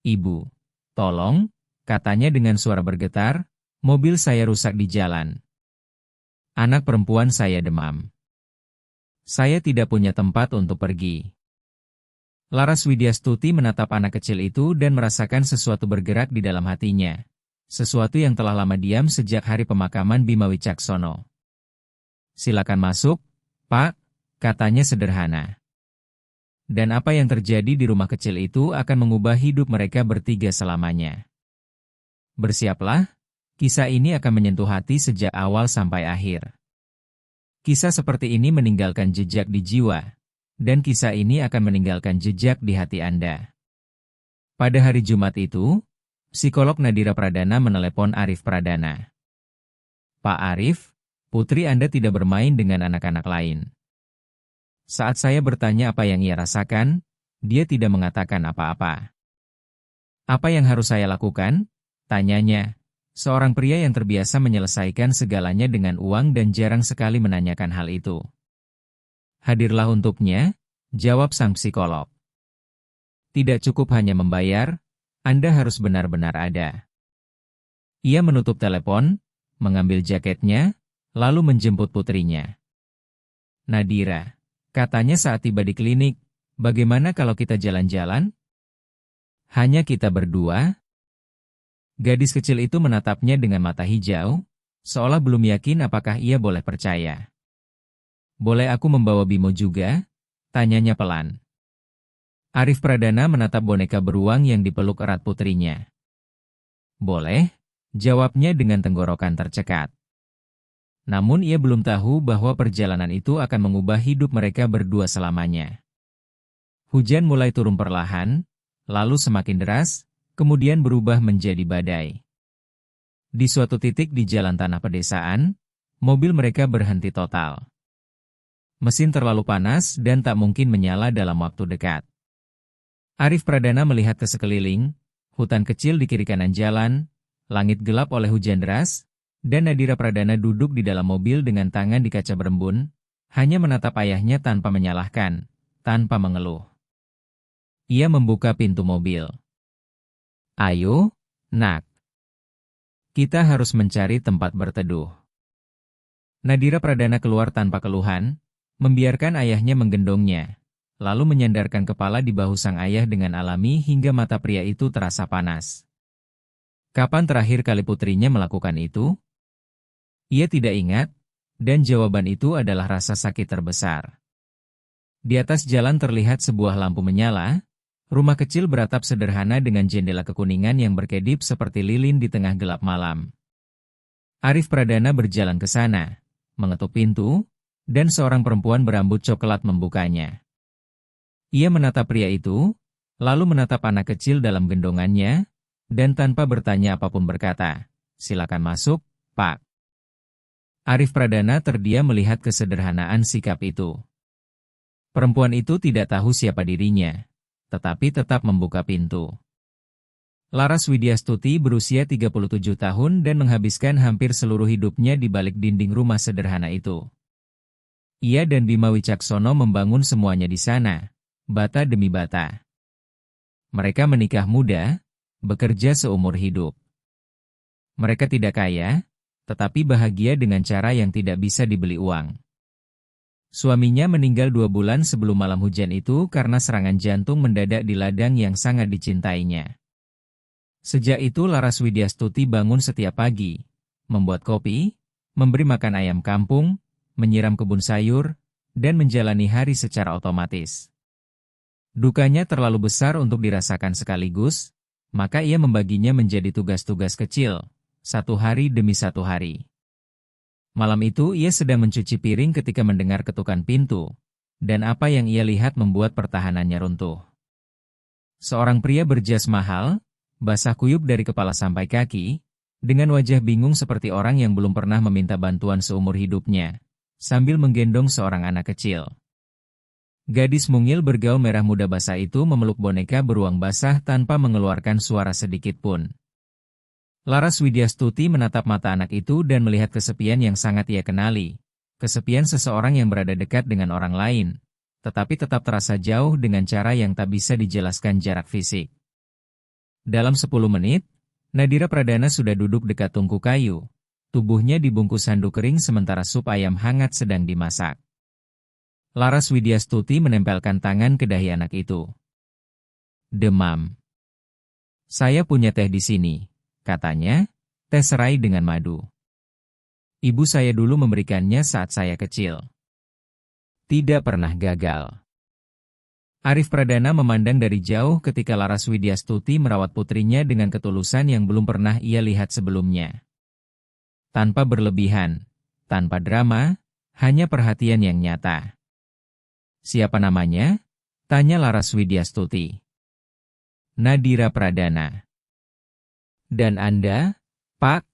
"Ibu, tolong," katanya dengan suara bergetar, "mobil saya rusak di jalan. Anak perempuan saya demam. Saya tidak punya tempat untuk pergi." Laras Widyastuti menatap anak kecil itu dan merasakan sesuatu bergerak di dalam hatinya. Sesuatu yang telah lama diam sejak hari pemakaman Bima Wicaksono. "Silakan masuk, Pak," katanya sederhana. Dan apa yang terjadi di rumah kecil itu akan mengubah hidup mereka bertiga selamanya. Bersiaplah, kisah ini akan menyentuh hati sejak awal sampai akhir. Kisah seperti ini meninggalkan jejak di jiwa, dan kisah ini akan meninggalkan jejak di hati Anda. Pada hari Jumat itu, psikolog Nadira Pradana menelepon Arif Pradana. "Pak Arif, putri Anda tidak bermain dengan anak-anak lain. Saat saya bertanya apa yang ia rasakan, dia tidak mengatakan apa-apa." "Apa yang harus saya lakukan?" tanyanya. Seorang pria yang terbiasa menyelesaikan segalanya dengan uang dan jarang sekali menanyakan hal itu. "Hadirlah untuknya," jawab sang psikolog. "Tidak cukup hanya membayar, Anda harus benar-benar ada." Ia menutup telepon, mengambil jaketnya, lalu menjemput putrinya. "Nadira," katanya saat tiba di klinik, "bagaimana kalau kita jalan-jalan? Hanya kita berdua?" Gadis kecil itu menatapnya dengan mata hijau, seolah belum yakin apakah ia boleh percaya. "Boleh aku membawa Bimo juga?" tanyanya pelan. Arif Pradana menatap boneka beruang yang dipeluk erat putrinya. "Boleh," jawabnya dengan tenggorokan tercekat. Namun ia belum tahu bahwa perjalanan itu akan mengubah hidup mereka berdua selamanya. Hujan mulai turun perlahan, lalu semakin deras, kemudian berubah menjadi badai. Di suatu titik di jalan tanah pedesaan, mobil mereka berhenti total. Mesin terlalu panas dan tak mungkin menyala dalam waktu dekat. Arif Pradana melihat ke sekeliling, hutan kecil di kiri kanan jalan, langit gelap oleh hujan deras, dan Nadira Pradana duduk di dalam mobil dengan tangan di kaca berembun, hanya menatap ayahnya tanpa menyalahkan, tanpa mengeluh. Ia membuka pintu mobil. "Ayo, Nak. Kita harus mencari tempat berteduh." Nadira Pradana keluar tanpa keluhan, membiarkan ayahnya menggendongnya, lalu menyandarkan kepala di bahu sang ayah dengan alami hingga mata pria itu terasa panas. Kapan terakhir kali putrinya melakukan itu? Ia tidak ingat, dan jawaban itu adalah rasa sakit terbesar. Di atas jalan terlihat sebuah lampu menyala, rumah kecil beratap sederhana dengan jendela kekuningan yang berkedip seperti lilin di tengah gelap malam. Arif Pradana berjalan ke sana, mengetuk pintu, dan seorang perempuan berambut coklat membukanya. Ia menatap pria itu, lalu menatap anak kecil dalam gendongannya, dan tanpa bertanya apapun berkata, "Silakan masuk, Pak." Arif Pradana terdiam melihat kesederhanaan sikap itu. Perempuan itu tidak tahu siapa dirinya, tetapi tetap membuka pintu. Laras Widyastuti berusia 37 tahun dan menghabiskan hampir seluruh hidupnya di balik dinding rumah sederhana itu. Ia dan Bima Wicaksono membangun semuanya di sana, bata demi bata. Mereka menikah muda, bekerja seumur hidup. Mereka tidak kaya, tetapi bahagia dengan cara yang tidak bisa dibeli uang. Suaminya meninggal 2 bulan sebelum malam hujan itu karena serangan jantung mendadak di ladang yang sangat dicintainya. Sejak itu Laras Widyastuti bangun setiap pagi, membuat kopi, memberi makan ayam kampung, menyiram kebun sayur, dan menjalani hari secara otomatis. Dukanya terlalu besar untuk dirasakan sekaligus, maka ia membaginya menjadi tugas-tugas kecil, satu hari demi satu hari. Malam itu ia sedang mencuci piring ketika mendengar ketukan pintu, dan apa yang ia lihat membuat pertahanannya runtuh. Seorang pria berjas mahal, basah kuyup dari kepala sampai kaki, dengan wajah bingung seperti orang yang belum pernah meminta bantuan seumur hidupnya, sambil menggendong seorang anak kecil. Gadis mungil bergaul merah muda basah itu memeluk boneka beruang basah tanpa mengeluarkan suara sedikit pun. Laras Widyastuti menatap mata anak itu dan melihat kesepian yang sangat ia kenali. Kesepian seseorang yang berada dekat dengan orang lain, tetapi tetap terasa jauh dengan cara yang tak bisa dijelaskan jarak fisik. Dalam 10 menit, Nadira Pradana sudah duduk dekat tungku kayu. Tubuhnya dibungkus handuk kering sementara sup ayam hangat sedang dimasak. Laras Widyastuti menempelkan tangan ke dahi anak itu. Demam. Saya punya teh di sini, katanya, teh serai dengan madu. Ibu saya dulu memberikannya saat saya kecil. Tidak pernah gagal. Arif Pradana memandang dari jauh ketika Laras Widyastuti merawat putrinya dengan ketulusan yang belum pernah ia lihat sebelumnya. Tanpa berlebihan, tanpa drama, hanya perhatian yang nyata. Siapa namanya? Tanya Laras Widyastuti. Nadira Pradana. Dan Anda, Pak?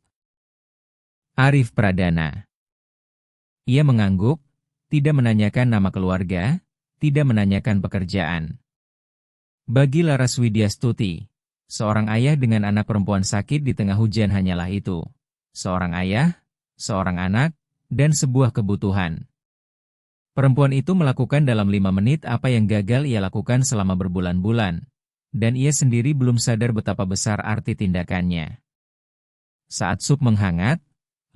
Arif Pradana. Ia mengangguk, tidak menanyakan nama keluarga, tidak menanyakan pekerjaan. Bagi Laras Widyastuti, seorang ayah dengan anak perempuan sakit di tengah hujan hanyalah itu. Seorang ayah, seorang anak, dan sebuah kebutuhan. Perempuan itu melakukan dalam 5 menit apa yang gagal ia lakukan selama berbulan-bulan, dan ia sendiri belum sadar betapa besar arti tindakannya. Saat sup menghangat,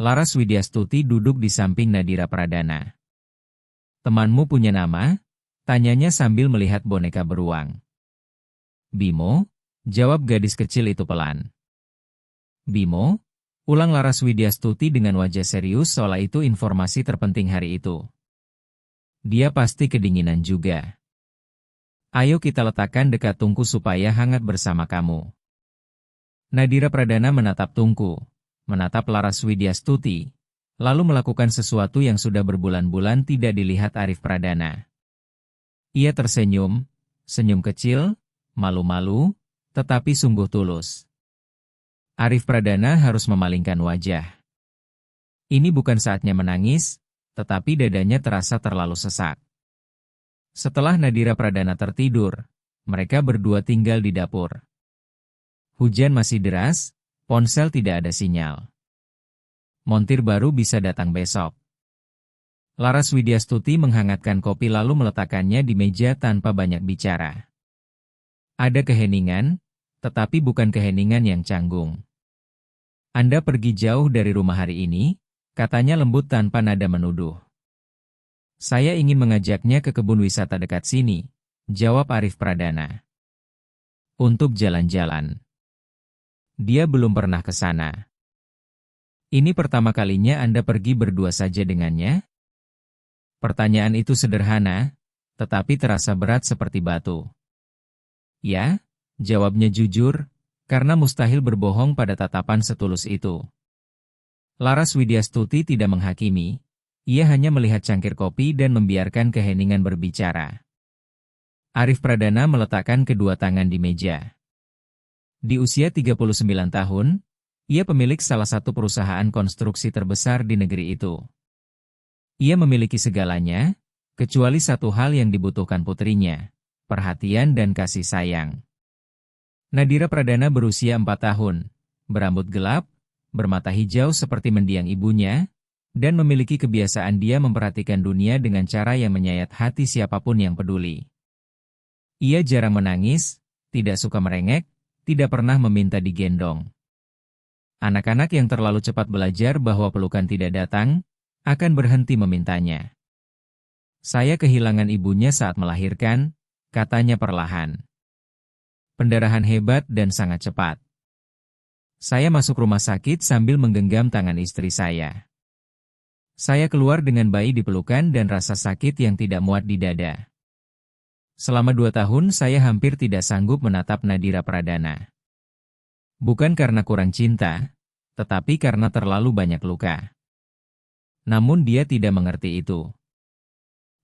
Laras Widyastuti duduk di samping Nadira Pradana. Temanmu punya nama? Tanyanya sambil melihat boneka beruang. Bimo, jawab gadis kecil itu pelan. Bimo, ulang Laras Widyastuti dengan wajah serius seolah itu informasi terpenting hari itu. Dia pasti kedinginan juga. Ayo kita letakkan dekat tungku supaya hangat bersama kamu. Nadira Pradana menatap tungku, menatap Laras Widyastuti, lalu melakukan sesuatu yang sudah berbulan-bulan tidak dilihat Arif Pradana. Ia tersenyum, senyum kecil, malu-malu, tetapi sungguh tulus. Arif Pradana harus memalingkan wajah. Ini bukan saatnya menangis, tetapi dadanya terasa terlalu sesak. Setelah Nadira Pradana tertidur, mereka berdua tinggal di dapur. Hujan masih deras, ponsel tidak ada sinyal. Montir baru bisa datang besok. Laras Widyastuti menghangatkan kopi lalu meletakkannya di meja tanpa banyak bicara. Ada keheningan, tetapi bukan keheningan yang canggung. Anda pergi jauh dari rumah hari ini, katanya lembut tanpa nada menuduh. Saya ingin mengajaknya ke kebun wisata dekat sini, jawab Arif Pradana. Untuk jalan-jalan. Dia belum pernah ke sana. Ini pertama kalinya Anda pergi berdua saja dengannya? Pertanyaan itu sederhana, tetapi terasa berat seperti batu. Ya, jawabnya jujur, karena mustahil berbohong pada tatapan setulus itu. Laras Widyastuti tidak menghakimi, ia hanya melihat cangkir kopi dan membiarkan keheningan berbicara. Arif Pradana meletakkan kedua tangan di meja. Di usia 39 tahun, ia pemilik salah satu perusahaan konstruksi terbesar di negeri itu. Ia memiliki segalanya, kecuali satu hal yang dibutuhkan putrinya, perhatian dan kasih sayang. Nadira Pradana berusia 4 tahun, berambut gelap, bermata hijau seperti mendiang ibunya, dan memiliki kebiasaan dia memperhatikan dunia dengan cara yang menyayat hati siapapun yang peduli. Ia jarang menangis, tidak suka merengek, tidak pernah meminta digendong. Anak-anak yang terlalu cepat belajar bahwa pelukan tidak datang, akan berhenti memintanya. Saya kehilangan ibunya saat melahirkan, katanya perlahan. Pendarahan hebat dan sangat cepat. Saya masuk rumah sakit sambil menggenggam tangan istri saya. Saya keluar dengan bayi di pelukan dan rasa sakit yang tidak muat di dada. Selama 2 tahun saya hampir tidak sanggup menatap Nadira Pradana. Bukan karena kurang cinta, tetapi karena terlalu banyak luka. Namun dia tidak mengerti itu.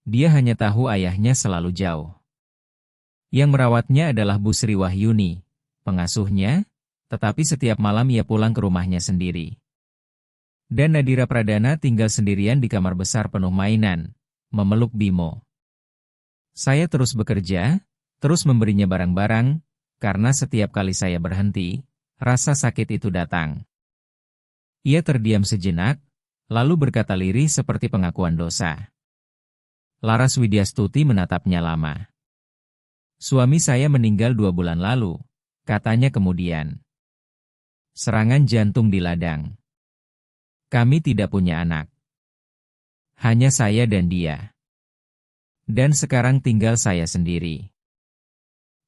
Dia hanya tahu ayahnya selalu jauh. Yang merawatnya adalah Bu Sri Wahyuni, pengasuhnya, tetapi setiap malam ia pulang ke rumahnya sendiri. Dan Nadira Pradana tinggal sendirian di kamar besar penuh mainan, memeluk Bimo. Saya terus bekerja, terus memberinya barang-barang, karena setiap kali saya berhenti, rasa sakit itu datang. Ia terdiam sejenak, lalu berkata lirih seperti pengakuan dosa. Laras Widyastuti menatapnya lama. Suami saya meninggal 2 bulan lalu, katanya kemudian. Serangan jantung di ladang. Kami tidak punya anak. Hanya saya dan dia. Dan sekarang tinggal saya sendiri.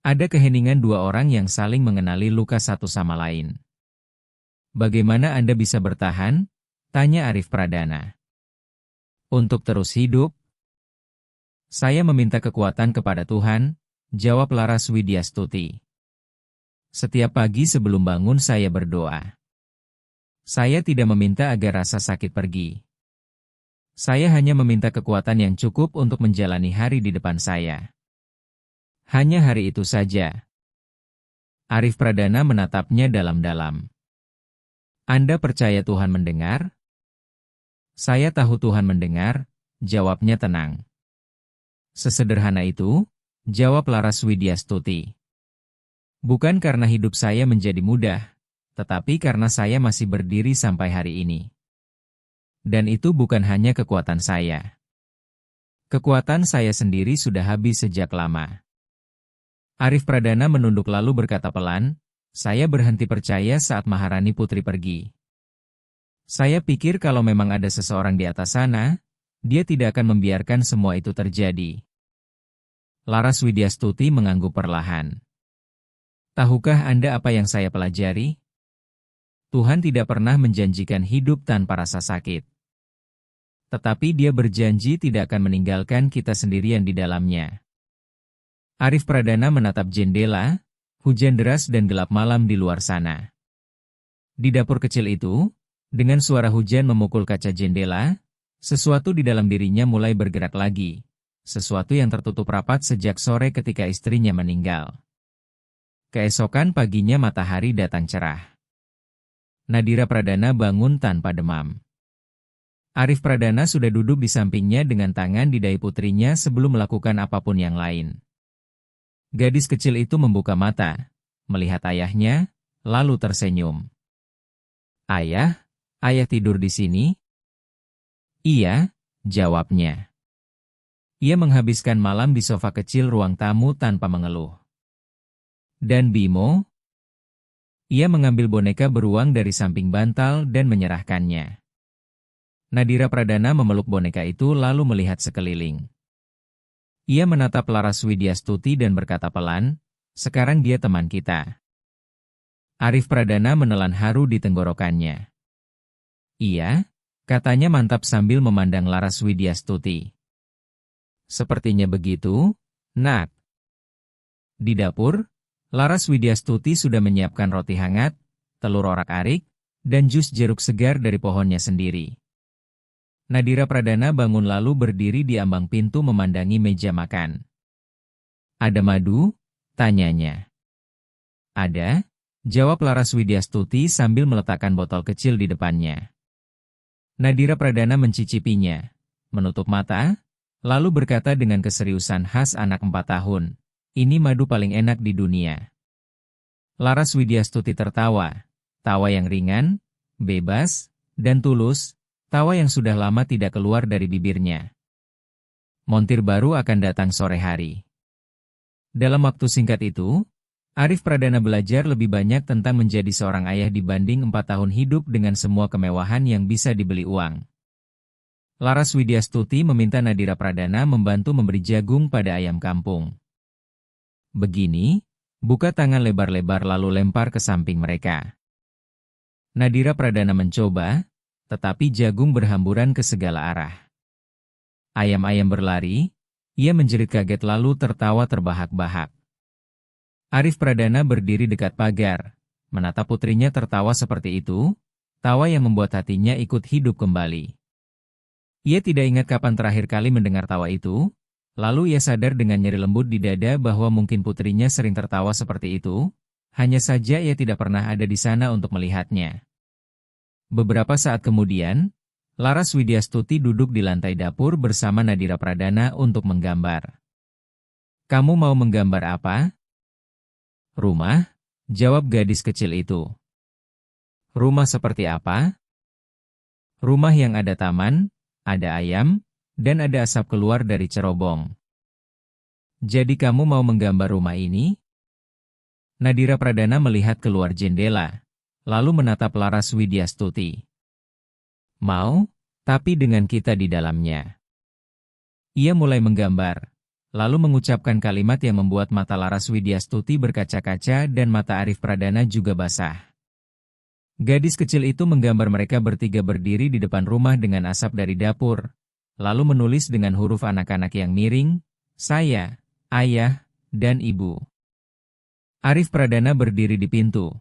Ada keheningan dua orang yang saling mengenali luka satu sama lain. Bagaimana Anda bisa bertahan? Tanya Arif Pradana. Untuk terus hidup? Saya meminta kekuatan kepada Tuhan, jawab Laras Widyastuti. Setiap pagi sebelum bangun saya berdoa. Saya tidak meminta agar rasa sakit pergi. Saya hanya meminta kekuatan yang cukup untuk menjalani hari di depan saya. Hanya hari itu saja. Arif Pradana menatapnya dalam-dalam. Anda percaya Tuhan mendengar? Saya tahu Tuhan mendengar, jawabnya tenang. Sesederhana itu, jawab Laras Widyastuti. Bukan karena hidup saya menjadi mudah, tetapi karena saya masih berdiri sampai hari ini. Dan itu bukan hanya kekuatan saya. Kekuatan saya sendiri sudah habis sejak lama. Arif Pradana menunduk lalu berkata pelan, saya berhenti percaya saat Maharani Putri pergi. Saya pikir kalau memang ada seseorang di atas sana, dia tidak akan membiarkan semua itu terjadi. Laras Widyastuti mengangguk perlahan. Tahukah Anda apa yang saya pelajari? Tuhan tidak pernah menjanjikan hidup tanpa rasa sakit. Tetapi Dia berjanji tidak akan meninggalkan kita sendirian di dalamnya. Arif Pradana menatap jendela, hujan deras dan gelap malam di luar sana. Di dapur kecil itu, dengan suara hujan memukul kaca jendela, sesuatu di dalam dirinya mulai bergerak lagi. Sesuatu yang tertutup rapat sejak sore ketika istrinya meninggal. Keesokan paginya matahari datang cerah. Nadira Pradana bangun tanpa demam. Arif Pradana sudah duduk di sampingnya dengan tangan di dahi putrinya sebelum melakukan apapun yang lain. Gadis kecil itu membuka mata, melihat ayahnya, lalu tersenyum. Ayah tidur di sini? Iya, jawabnya. Ia menghabiskan malam di sofa kecil ruang tamu tanpa mengeluh. Dan Bimo? Ia mengambil boneka beruang dari samping bantal dan menyerahkannya. Nadira Pradana memeluk boneka itu lalu melihat sekeliling. Ia menatap Laras Widyastuti dan berkata pelan, sekarang dia teman kita. Arif Pradana menelan haru di tenggorokannya. Iya, katanya mantap sambil memandang Laras Widyastuti. Sepertinya begitu, Nak. Di dapur, Laras Widyastuti sudah menyiapkan roti hangat, telur orak-arik, dan jus jeruk segar dari pohonnya sendiri. Nadira Pradana bangun lalu berdiri di ambang pintu memandangi meja makan. Ada madu? Tanyanya. Ada, jawab Laras Widyastuti sambil meletakkan botol kecil di depannya. Nadira Pradana mencicipinya, menutup mata, lalu berkata dengan keseriusan khas anak 4 tahun, ini madu paling enak di dunia. Laras Widyastuti tertawa, tawa yang ringan, bebas, dan tulus, tawa yang sudah lama tidak keluar dari bibirnya. Montir baru akan datang sore hari. Dalam waktu singkat itu, Arif Pradana belajar lebih banyak tentang menjadi seorang ayah dibanding 4 tahun hidup dengan semua kemewahan yang bisa dibeli uang. Laras Widyastuti meminta Nadira Pradana membantu memberi jagung pada ayam kampung. Begini, buka tangan lebar-lebar lalu lempar ke samping mereka. Nadira Pradana mencoba, tetapi jagung berhamburan ke segala arah. Ayam-ayam berlari, ia menjerit kaget lalu tertawa terbahak-bahak. Arif Pradana berdiri dekat pagar, menatap putrinya tertawa seperti itu, tawa yang membuat hatinya ikut hidup kembali. Ia tidak ingat kapan terakhir kali mendengar tawa itu, lalu ia sadar dengan nyeri lembut di dada bahwa mungkin putrinya sering tertawa seperti itu, hanya saja ia tidak pernah ada di sana untuk melihatnya. Beberapa saat kemudian, Laras Widyastuti duduk di lantai dapur bersama Nadira Pradana untuk menggambar. Kamu mau menggambar apa? Rumah, jawab gadis kecil itu. Rumah seperti apa? Rumah yang ada taman, ada ayam, dan ada asap keluar dari cerobong. Jadi kamu mau menggambar rumah ini? Nadira Pradana melihat keluar jendela, lalu menatap Laras Widyastuti. Mau, tapi dengan kita di dalamnya. Ia mulai menggambar, lalu mengucapkan kalimat yang membuat mata Laras Widyastuti berkaca-kaca dan mata Arif Pradana juga basah. Gadis kecil itu menggambar mereka bertiga berdiri di depan rumah dengan asap dari dapur, lalu menulis dengan huruf anak-anak yang miring, saya, ayah, dan ibu. Arif Pradana berdiri di pintu,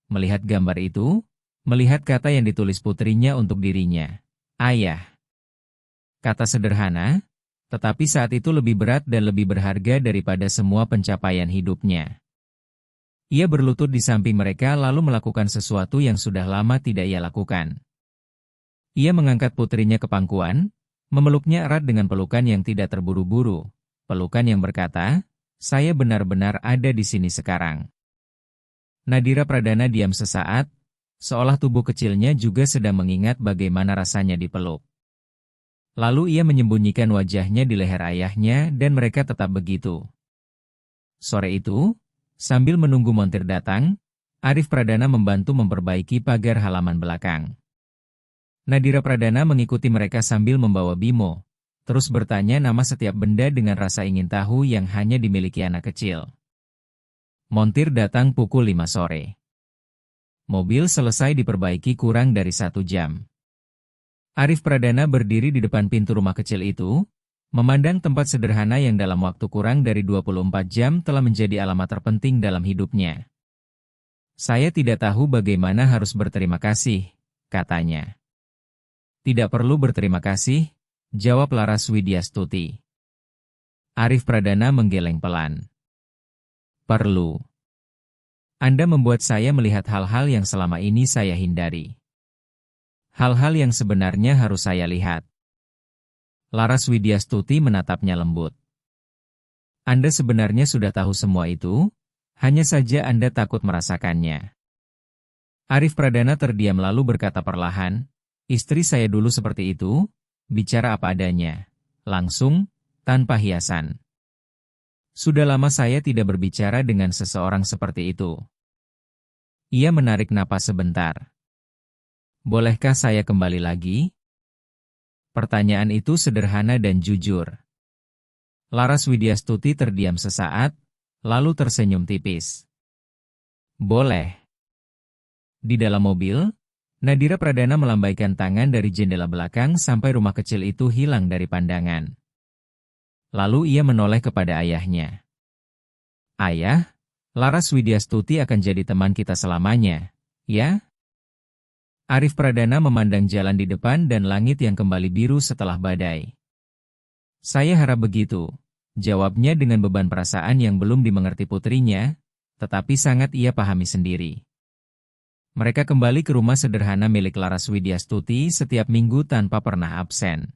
melihat gambar itu, melihat kata yang ditulis putrinya untuk dirinya, ayah. Kata sederhana, tetapi saat itu lebih berat dan lebih berharga daripada semua pencapaian hidupnya. Ia berlutut di samping mereka lalu melakukan sesuatu yang sudah lama tidak ia lakukan. Ia mengangkat putrinya ke pangkuan, memeluknya erat dengan pelukan yang tidak terburu-buru, pelukan yang berkata, saya benar-benar ada di sini sekarang. Nadira Pradana diam sesaat, seolah tubuh kecilnya juga sedang mengingat bagaimana rasanya dipeluk. Lalu ia menyembunyikan wajahnya di leher ayahnya dan mereka tetap begitu. Sore itu, sambil menunggu montir datang, Arif Pradana membantu memperbaiki pagar halaman belakang. Nadira Pradana mengikuti mereka sambil membawa Bimo, terus bertanya nama setiap benda dengan rasa ingin tahu yang hanya dimiliki anak kecil. Montir datang pukul 5 sore. Mobil selesai diperbaiki kurang dari 1 jam. Arif Pradana berdiri di depan pintu rumah kecil itu, memandang tempat sederhana yang dalam waktu kurang dari 24 jam telah menjadi alamat terpenting dalam hidupnya. Saya tidak tahu bagaimana harus berterima kasih, katanya. Tidak perlu berterima kasih, jawab Laras Widyastuti. Arif Pradana menggeleng pelan. Perlu. Anda membuat saya melihat hal-hal yang selama ini saya hindari. Hal-hal yang sebenarnya harus saya lihat. Laras Widyastuti menatapnya lembut. Anda sebenarnya sudah tahu semua itu, hanya saja Anda takut merasakannya. Arif Pradana terdiam lalu berkata perlahan, istri saya dulu seperti itu, bicara apa adanya, langsung, tanpa hiasan. Sudah lama saya tidak berbicara dengan seseorang seperti itu. Ia menarik napas sebentar. Bolehkah saya kembali lagi? Pertanyaan itu sederhana dan jujur. Laras Widyastuti terdiam sesaat, lalu tersenyum tipis. Boleh. Di dalam mobil, Nadira Pradana melambaikan tangan dari jendela belakang sampai rumah kecil itu hilang dari pandangan. Lalu ia menoleh kepada ayahnya. Ayah, Laras Widyastuti akan jadi teman kita selamanya, ya? Arif Pradana memandang jalan di depan dan langit yang kembali biru setelah badai. Saya harap begitu, jawabnya dengan beban perasaan yang belum dimengerti putrinya, tetapi sangat ia pahami sendiri. Mereka kembali ke rumah sederhana milik Laras Widyastuti setiap minggu tanpa pernah absen.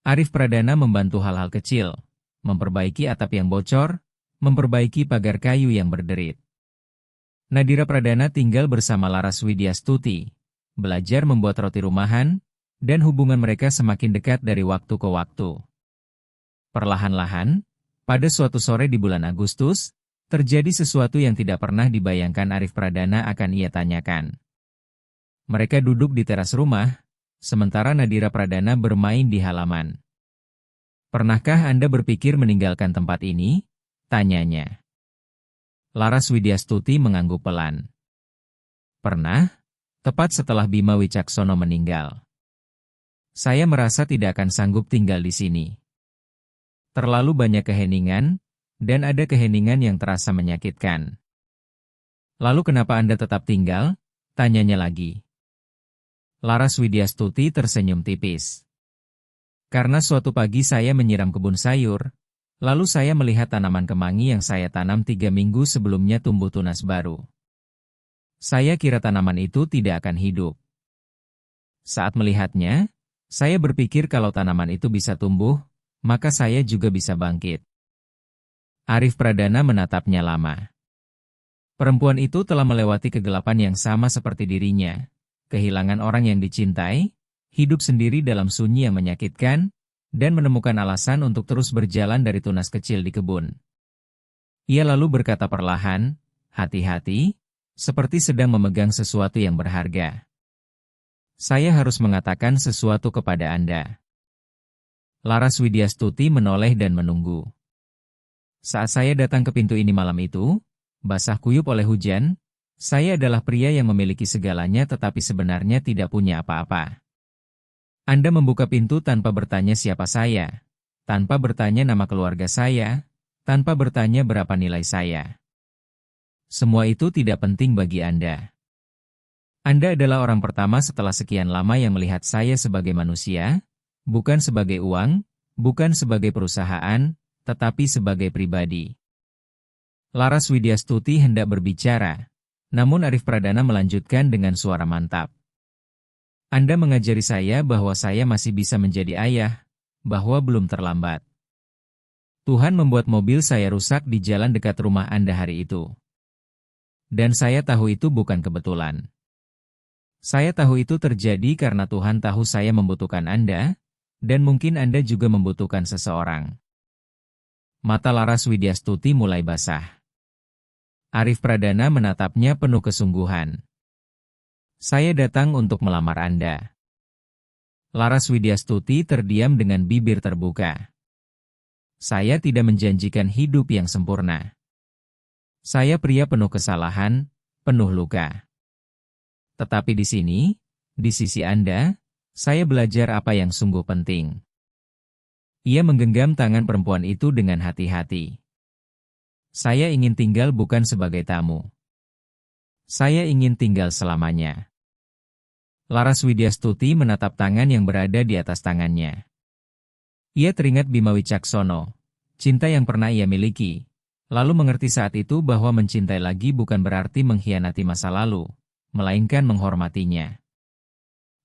Arif Pradana membantu hal-hal kecil, memperbaiki atap yang bocor, memperbaiki pagar kayu yang berderit. Nadira Pradana tinggal bersama Laras Widyastuti, belajar membuat roti rumahan, dan hubungan mereka semakin dekat dari waktu ke waktu. Perlahan-lahan, pada suatu sore di bulan Agustus, terjadi sesuatu yang tidak pernah dibayangkan Arif Pradana akan ia tanyakan. Mereka duduk di teras rumah, sementara Nadira Pradana bermain di halaman. Pernahkah Anda berpikir meninggalkan tempat ini? Tanyanya. Laras Widyastuti mengangguk pelan. Pernah, tepat setelah Bima Wicaksono meninggal. Saya merasa tidak akan sanggup tinggal di sini. Terlalu banyak keheningan, dan ada keheningan yang terasa menyakitkan. Lalu kenapa Anda tetap tinggal? Tanyanya lagi. Laras Widyastuti tersenyum tipis. Karena suatu pagi saya menyiram kebun sayur, lalu saya melihat tanaman kemangi yang saya tanam 3 minggu sebelumnya tumbuh tunas baru. Saya kira tanaman itu tidak akan hidup. Saat melihatnya, saya berpikir kalau tanaman itu bisa tumbuh, maka saya juga bisa bangkit. Arif Pradana menatapnya lama. Perempuan itu telah melewati kegelapan yang sama seperti dirinya, kehilangan orang yang dicintai, hidup sendiri dalam sunyi yang menyakitkan, dan menemukan alasan untuk terus berjalan dari tunas kecil di kebun. Ia lalu berkata perlahan, hati-hati, seperti sedang memegang sesuatu yang berharga. Saya harus mengatakan sesuatu kepada Anda. Laras Widyastuti menoleh dan menunggu. Saat saya datang ke pintu ini malam itu, basah kuyup oleh hujan, saya adalah pria yang memiliki segalanya tetapi sebenarnya tidak punya apa-apa. Anda membuka pintu tanpa bertanya siapa saya, tanpa bertanya nama keluarga saya, tanpa bertanya berapa nilai saya. Semua itu tidak penting bagi Anda. Anda adalah orang pertama setelah sekian lama yang melihat saya sebagai manusia, bukan sebagai uang, bukan sebagai perusahaan, tetapi sebagai pribadi. Laras Widyastuti hendak berbicara, namun Arif Pradana melanjutkan dengan suara mantap. Anda mengajari saya bahwa saya masih bisa menjadi ayah, bahwa belum terlambat. Tuhan membuat mobil saya rusak di jalan dekat rumah Anda hari itu. Dan saya tahu itu bukan kebetulan. Saya tahu itu terjadi karena Tuhan tahu saya membutuhkan Anda, dan mungkin Anda juga membutuhkan seseorang. Mata Laras Widyastuti mulai basah. Arif Pradana menatapnya penuh kesungguhan. Saya datang untuk melamar Anda. Laras Widyastuti terdiam dengan bibir terbuka. Saya tidak menjanjikan hidup yang sempurna. Saya pria penuh kesalahan, penuh luka. Tetapi di sini, di sisi Anda, saya belajar apa yang sungguh penting. Ia menggenggam tangan perempuan itu dengan hati-hati. Saya ingin tinggal bukan sebagai tamu. Saya ingin tinggal selamanya. Laras Widyastuti menatap tangan yang berada di atas tangannya. Ia teringat Bima Wicaksono, cinta yang pernah ia miliki, lalu mengerti saat itu bahwa mencintai lagi bukan berarti mengkhianati masa lalu, melainkan menghormatinya.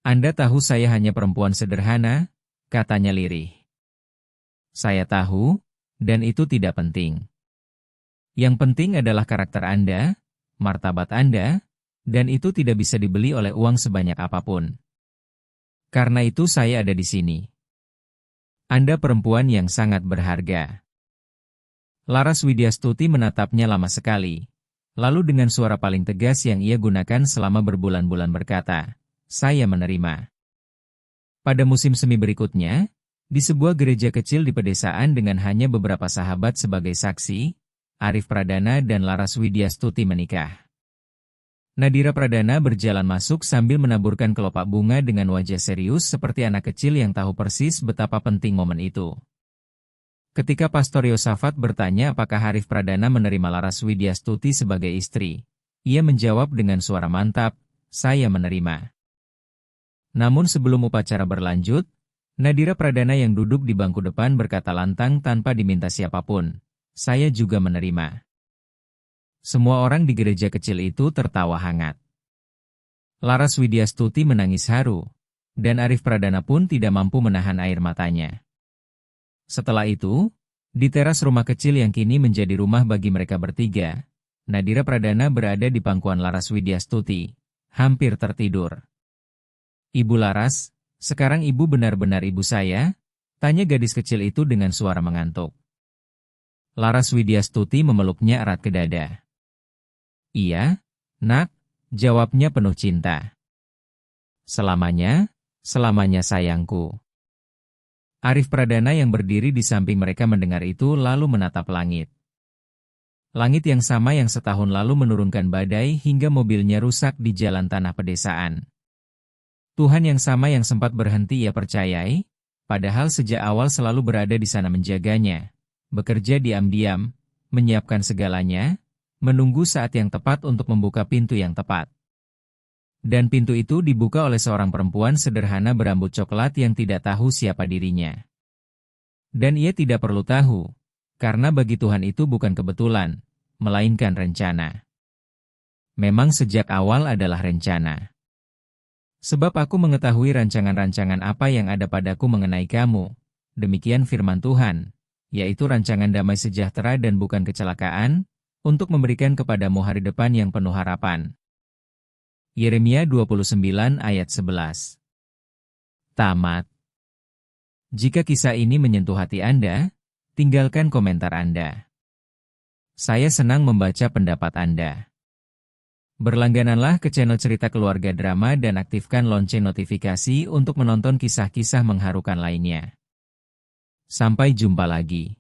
Anda tahu saya hanya perempuan sederhana, katanya lirih. Saya tahu, dan itu tidak penting. Yang penting adalah karakter Anda, martabat Anda, dan itu tidak bisa dibeli oleh uang sebanyak apapun. Karena itu saya ada di sini. Anda perempuan yang sangat berharga. Laras Widyastuti menatapnya lama sekali. Lalu dengan suara paling tegas yang ia gunakan selama berbulan-bulan berkata, saya menerima. Pada musim semi berikutnya, di sebuah gereja kecil di pedesaan dengan hanya beberapa sahabat sebagai saksi, Arif Pradana dan Laras Widyastuti menikah. Nadira Pradana berjalan masuk sambil menaburkan kelopak bunga dengan wajah serius seperti anak kecil yang tahu persis betapa penting momen itu. Ketika Pastor Yosafat bertanya apakah Arif Pradana menerima Laras Widyastuti sebagai istri, ia menjawab dengan suara mantap, saya menerima. Namun sebelum upacara berlanjut, Nadira Pradana yang duduk di bangku depan berkata lantang tanpa diminta siapapun, saya juga menerima. Semua orang di gereja kecil itu tertawa hangat. Laras Widyastuti menangis haru, dan Arif Pradana pun tidak mampu menahan air matanya. Setelah itu, di teras rumah kecil yang kini menjadi rumah bagi mereka bertiga, Nadira Pradana berada di pangkuan Laras Widyastuti, hampir tertidur. Ibu Laras, sekarang ibu benar-benar ibu saya? Tanya gadis kecil itu dengan suara mengantuk. Laras Widyastuti memeluknya erat ke dada. Iya, nak, jawabnya penuh cinta. Selamanya, selamanya sayangku. Arif Pradana yang berdiri di samping mereka mendengar itu lalu menatap langit. Langit yang sama yang setahun lalu menurunkan badai hingga mobilnya rusak di jalan tanah pedesaan. Tuhan yang sama yang sempat berhenti ia percayai, padahal sejak awal selalu berada di sana menjaganya, bekerja diam-diam, menyiapkan segalanya, menunggu saat yang tepat untuk membuka pintu yang tepat. Dan pintu itu dibuka oleh seorang perempuan sederhana berambut coklat yang tidak tahu siapa dirinya. Dan ia tidak perlu tahu, karena bagi Tuhan itu bukan kebetulan, melainkan rencana. Memang sejak awal adalah rencana. Sebab aku mengetahui rancangan-rancangan apa yang ada padaku mengenai kamu, demikian firman Tuhan, yaitu rancangan damai sejahtera dan bukan kecelakaan, untuk memberikan kepadamu hari depan yang penuh harapan. Yeremia 29 ayat 11. Tamat. Jika kisah ini menyentuh hati Anda, tinggalkan komentar Anda. Saya senang membaca pendapat Anda. Berlanggananlah ke channel Cerita Keluarga Drama dan aktifkan lonceng notifikasi untuk menonton kisah-kisah mengharukan lainnya. Sampai jumpa lagi.